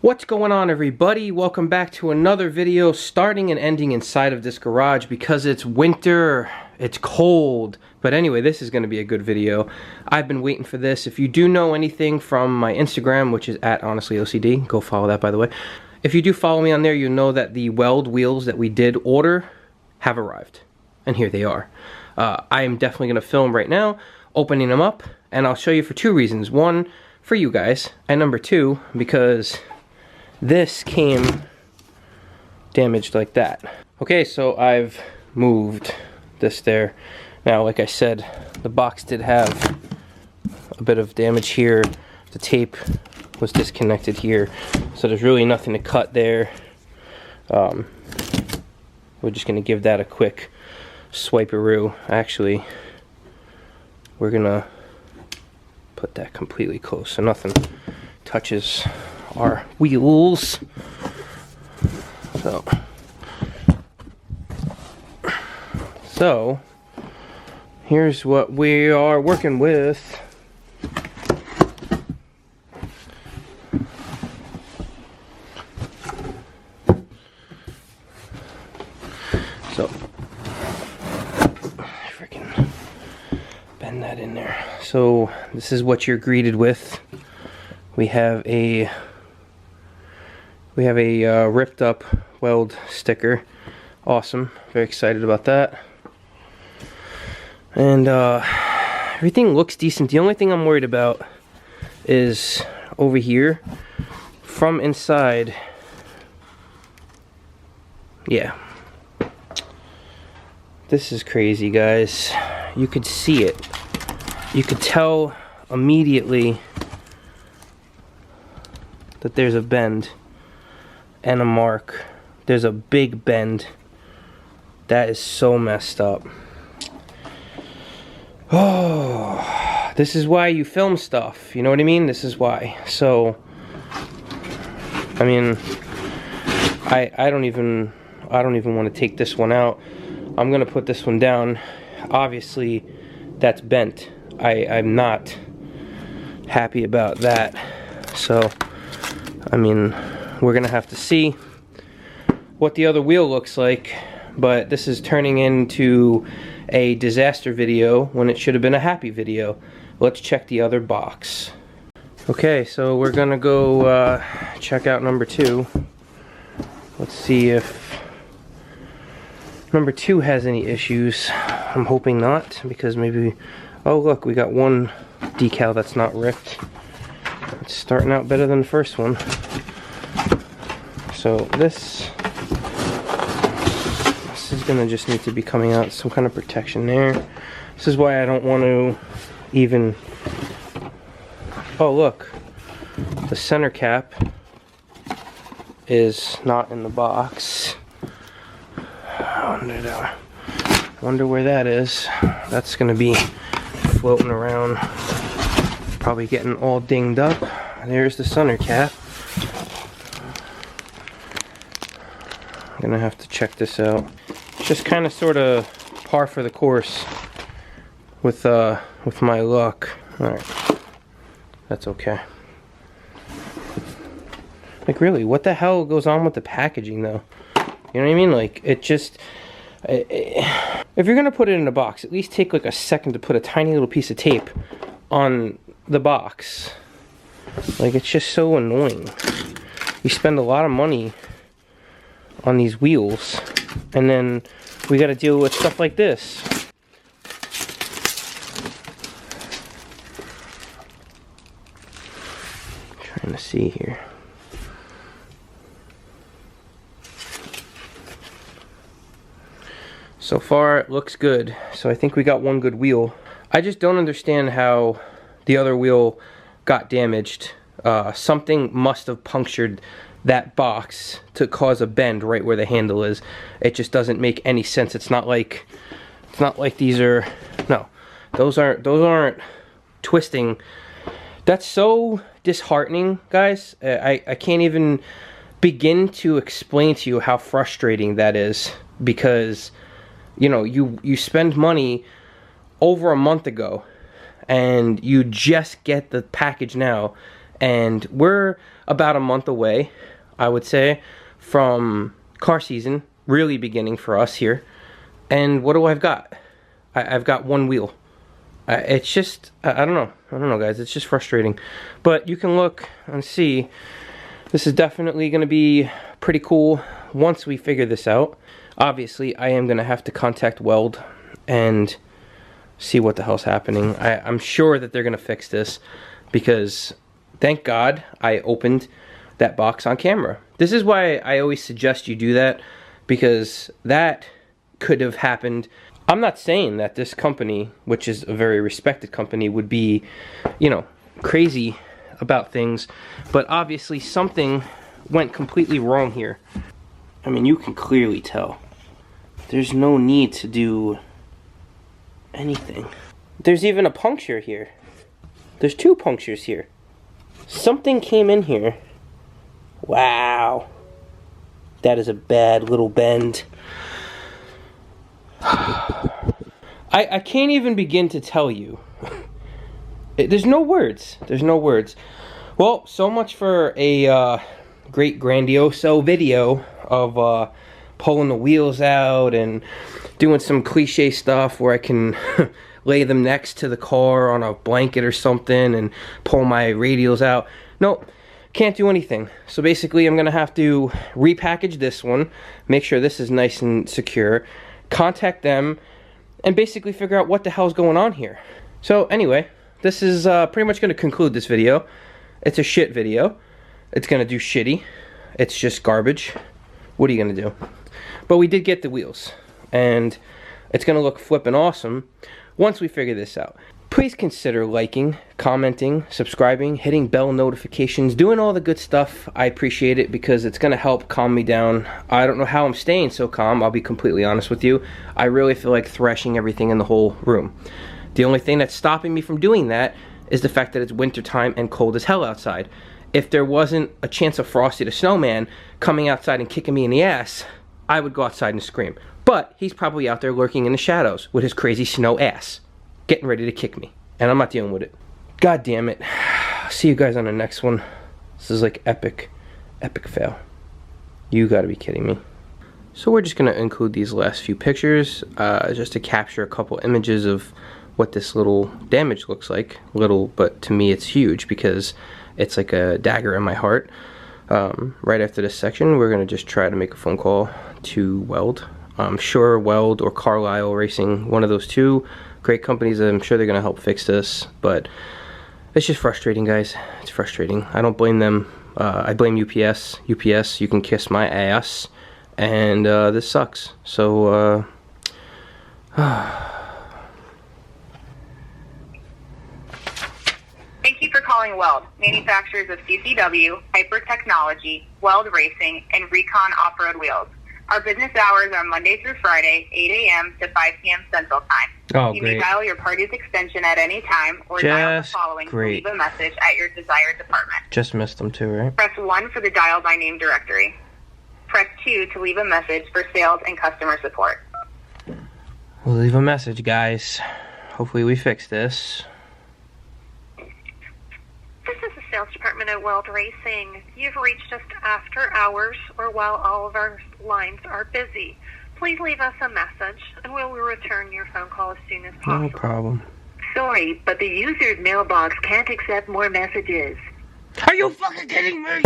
What's going on, everybody? Welcome back to another video starting and ending inside of this garage because it's winter, it's cold. But anyway, this is going to be a good video. I've been waiting for this. If you do know anything from my Instagram, which is at honestlyocd, go follow that, by the way. If you do follow me on there, you know that the Weld wheels that we did order have arrived. And here they are. I am definitely going to film right now, opening them up, and I'll show you for two reasons. One, for you guys, and number two, because this came damaged like that. Okay, so I've moved this there. Now, like I said, the box did have a bit of damage here. The tape was disconnected here, so there's really nothing to cut there. We're just gonna give that a quick swiperoo. Actually, we're gonna put that completely close so nothing touches our wheels. So here's what we are working with. So freaking bend that in there. So this is what you're greeted with. We have a ripped up Weld sticker. Awesome. Very excited about that. And everything looks decent. The only thing I'm worried about is over here from inside. Yeah. This is crazy, guys. You could see it. You could tell immediately that there's a bend and a mark. There's a big bend. That is so messed up. Oh, this is why you film stuff. You know what I mean? This is why. So, I mean, I don't even want to take this one out. I'm gonna put this one down. Obviously, that's bent. I'm not happy about that. So, I mean, we're gonna have to see what the other wheel looks like, but this is turning into a disaster video when it should have been a happy video. Let's check the other box. Okay, so we're gonna go check out number 2. Let's see if number 2 has any issues. I'm hoping not, because maybe, oh look, we got one decal that's not ripped. It's starting out better than the first one. So this is gonna just need to be coming out, some kind of protection there. This is why I don't want to even, oh look, the center cap is not in the box. I wonder where that is. That's gonna be floating around, probably getting all dinged up. There's the center cap. I'm gonna have to check this out. Just kind of sort of par for the course with my luck. All right, that's okay. Like, really, what the hell goes on with the packaging though? You know what I mean? Like, it just, if you're gonna put it in a box, at least take like a second to put a tiny little piece of tape on the box. Like, it's just so annoying. You spend a lot of money on these wheels, and then we got to deal with stuff like this. Trying to see here. So far it looks good, so I think we got one good wheel. I just don't understand how the other wheel got damaged. Something must have punctured that box to cause a bend right where the handle is. It just doesn't make any sense. It's not like these are, no, those aren't twisting. That's so disheartening, guys. I can't even begin to explain to you how frustrating that is, because you know, you spend money over a month ago and you just get the package now, and we're about a month away, I would say, from car season really beginning for us here. And what do I've got? I've got one wheel. It's just, I don't know guys, it's just frustrating. But you can look and see, this is definitely going to be pretty cool once we figure this out. Obviously, I am going to have to contact Weld and see what the hell's happening. I'm sure that they're going to fix this, because thank God I opened that box on camera. This is why I always suggest you do that, because that could have happened. I'm not saying that this company, which is a very respected company, would be, you know, crazy about things, but obviously something went completely wrong here. I mean, you can clearly tell. There's no need to do anything. There's even a puncture here. There's 2 punctures here. Something came in here. Wow. That is a bad little bend. I can't even begin to tell you. There's no words. There's no words. Well, so much for a great grandioso video of pulling the wheels out and doing some cliche stuff where I can lay them next to the car on a blanket or something and pull my radials out. Nope, can't do anything. So basically I'm gonna have to repackage this one, make sure this is nice and secure, contact them, and basically figure out what the hell's going on here. So anyway, this is pretty much going to conclude this video. It's a shit video. It's going to do shitty. It's just garbage. What are you going to do? But we did get the wheels, and it's going to look flippin' awesome once we figure this out. Please consider liking, commenting, subscribing, hitting bell notifications, doing all the good stuff. I appreciate it, because it's going to help calm me down. I don't know how I'm staying so calm, I'll be completely honest with you. I really feel like thrashing everything in the whole room. The only thing that's stopping me from doing that is the fact that it's wintertime and cold as hell outside. If there wasn't a chance of Frosty the Snowman coming outside and kicking me in the ass, I would go outside and scream. But he's probably out there lurking in the shadows with his crazy snow ass, getting ready to kick me, and I'm not dealing with it. God damn it. See you guys on the next one. This is like epic fail. You gotta be kidding me. So we're just gonna include these last few pictures just to capture a couple images of what this little damage looks like. Little, but to me it's huge, because it's like a dagger in my heart. Right after this section, we're gonna just try to make a phone call to Weld. I'm sure Weld or Carlisle Racing, one of those two great companies, I'm sure they're gonna help fix this, but it's just frustrating, guys. It's frustrating. I don't blame them. I blame UPS. UPS, you can kiss my ass, and this sucks. So Thank you for calling Weld, manufacturers of CCW, Hyper Technology, Weld Racing, and Recon Off-Road Wheels. Our business hours are Monday through Friday, 8 a.m. to 5 p.m. Central Time. Oh, you great. may dial your party's extension at any time, or dial the following to leave a message at your desired department. Just missed them too, right? Press 1 for the dial by name directory. Press 2 to leave a message for sales and customer support. We'll leave a message, guys. Hopefully we fix this. This is the sales department at Weld Racing. You've reached us after hours or while all of our lines are busy. Please leave us a message, and we'll return your phone call as soon as possible. No problem. Sorry, but the user's mailbox can't accept more messages. Are you fucking kidding me?